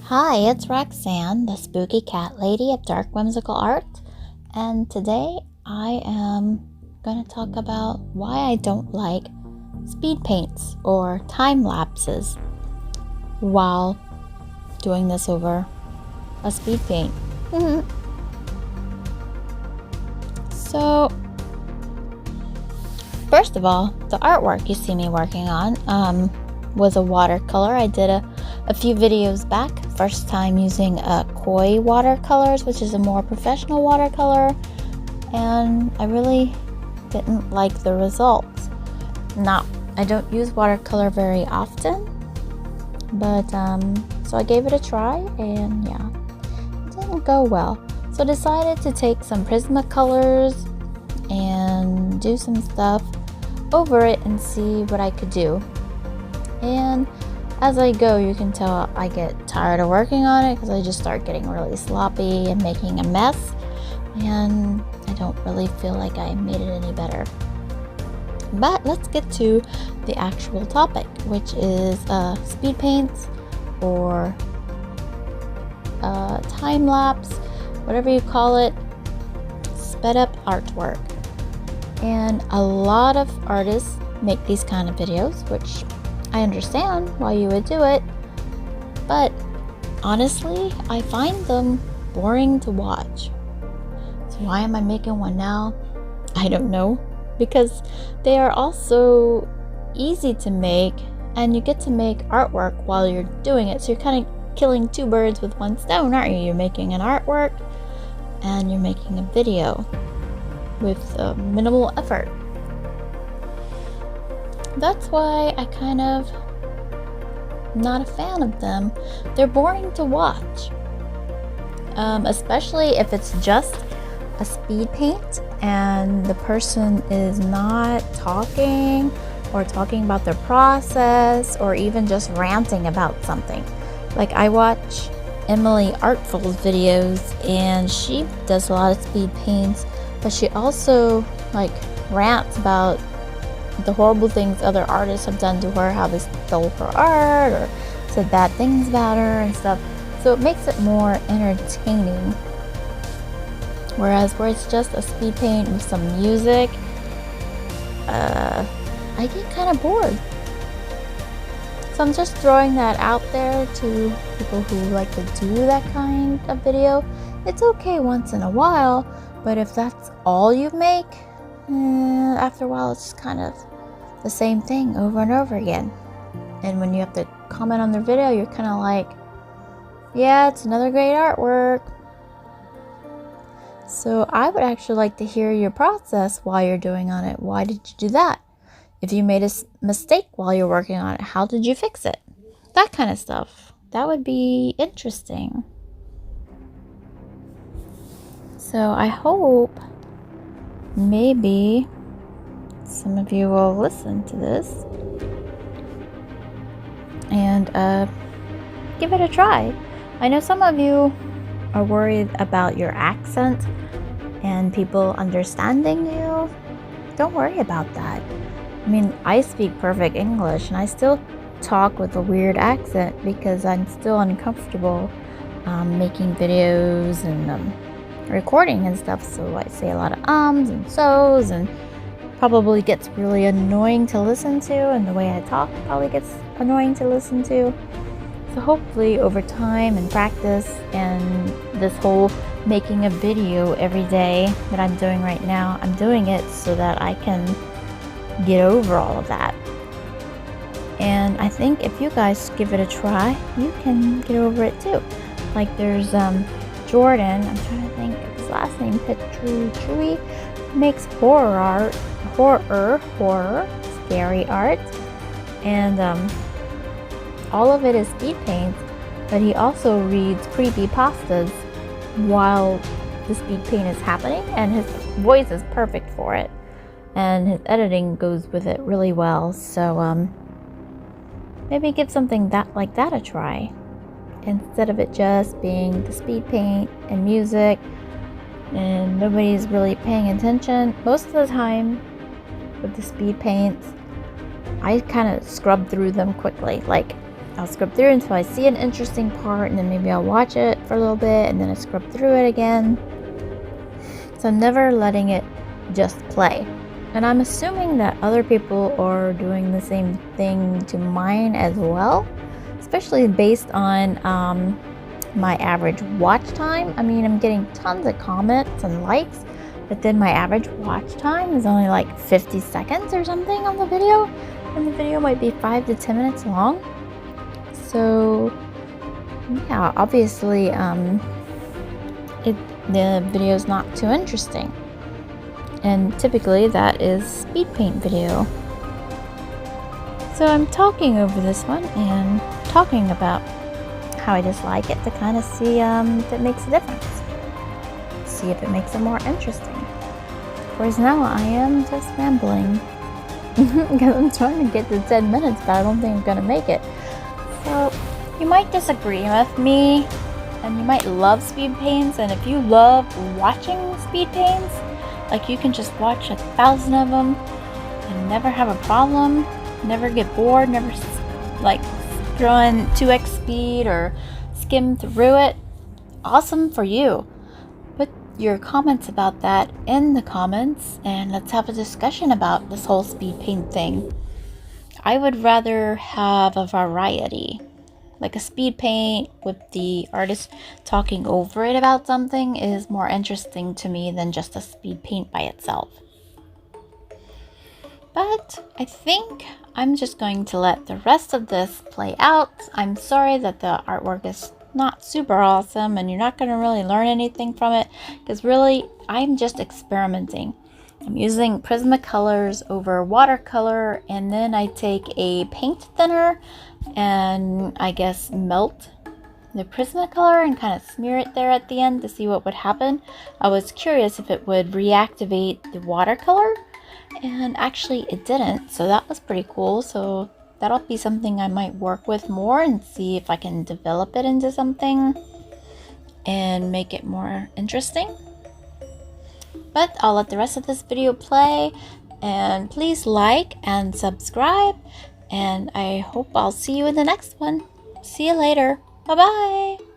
Hi, it's Roxanne, the spooky cat lady of dark whimsical art, and today I am going to talk about why I don't like speed paints or time lapses while doing this over a speed paint. So, first of all, the artwork you see me working on was a watercolor. I did a few videos back, first time using koi watercolors, which is a more professional watercolor, and I really didn't like the results. Now, I don't use watercolor very often, but so I gave it a try, and yeah, it didn't go well. So I decided to take some Prismacolors and do some stuff over it and see what I could do. And as I go, you can tell I get tired of working on it because I just start getting really sloppy and making a mess, and I don't really feel like I made it any better. But let's get to the actual topic, which is speed paints or time lapse, whatever you call it, sped up artwork. And a lot of artists make these kind of videos, which I understand why you would do it, but honestly, I find them boring to watch. So why am I making one now? I don't know, because they are also easy to make, and you get to make artwork while you're doing it, so you're kind of killing two birds with one stone, aren't you? You're making an artwork and you're making a video with minimal effort. That's why I kind of not a fan of them. They're boring to watch, especially if it's just a speed paint and the person is not talking or talking about their process or even just ranting about something. Like, I watch Emily Artful's videos, and she does a lot of speed paints, but she also rants about the horrible things other artists have done to her, how they stole her art or said bad things about her and stuff. So it makes it more entertaining. Whereas where it's just a speed paint with some music, I get kind of bored. So I'm just throwing that out there to people who like to do that kind of video. It's okay once in a while, but if that's all you make, after a while it's just kind of the same thing over and over again. And when you have to comment on their video, you're kind of like, yeah, it's another great artwork. So I would actually like to hear your process while you're doing on it. Why did you do that? If you made a mistake while you're working on it, how did you fix it? That kind of stuff. That would be interesting. So I hope maybe some of you will listen to this and give it a try. I know some of you are worried about your accent and people understanding you. Don't worry about that. I mean, I speak perfect English and I still talk with a weird accent because I'm still uncomfortable making videos and recording and stuff, so I say a lot of ums and so's, and probably gets really annoying to listen to, and the way I talk probably gets annoying to listen to. So hopefully over time and practice and this whole making a video every day that I'm doing right now, I'm doing it so that I can get over all of that. And I think if you guys give it a try, you can get over it too. Like, there's Jordan, I'm trying to think of his last name, Petrucci, makes horror, scary art, and all of it is speed paints, but he also reads creepypastas while the speed paint is happening, and his voice is perfect for it, and his editing goes with it really well. So maybe give something like that a try, instead of it just being the speed paint and music and nobody's really paying attention. Most of the time with the speed paints, I kind of scrub through them quickly. Like, I'll scrub through until I see an interesting part, and then maybe I'll watch it for a little bit, and then I scrub through it again. So I'm never letting it just play. And I'm assuming that other people are doing the same thing to mine as well, especially based on my average watch time. I mean, I'm getting tons of comments and likes, but then my average watch time is only like 50 seconds or something on the video, and the video might be 5 to 10 minutes long. So yeah, obviously the video is not too interesting, and typically that is Speedpaint video. So I'm talking over this one and talking about how I just like it to kind of see if it makes a difference, see if it makes it more interesting. Whereas now I am just rambling because I'm trying to get to 10 minutes, but I don't think I'm gonna make it. So you might disagree with me, and you might love Speedpaints, and if you love watching Speedpaints, like you can just watch 1,000 of them and never have a problem, never get bored, never like throwing 2x speed or skim through it, awesome for you. Put your comments about that in the comments, and let's have a discussion about this whole Speedpaint thing. I would rather have a variety. Like a speed paint with the artist talking over it about something is more interesting to me than just a speed paint by itself. But I think I'm just going to let the rest of this play out. I'm sorry that the artwork is not super awesome and you're not going to really learn anything from it, because really I'm just experimenting. I'm using Prismacolors over watercolor, and then I take a paint thinner and I guess melt the Prismacolor and kind of smear it there at the end to see what would happen. I was curious if it would reactivate the watercolor, and actually it didn't, so that was pretty cool. So that'll be something I might work with more and see if I can develop it into something and make it more interesting. But I'll let the rest of this video play, and please like and subscribe, and I hope I'll see you in the next one. See you later. Bye bye.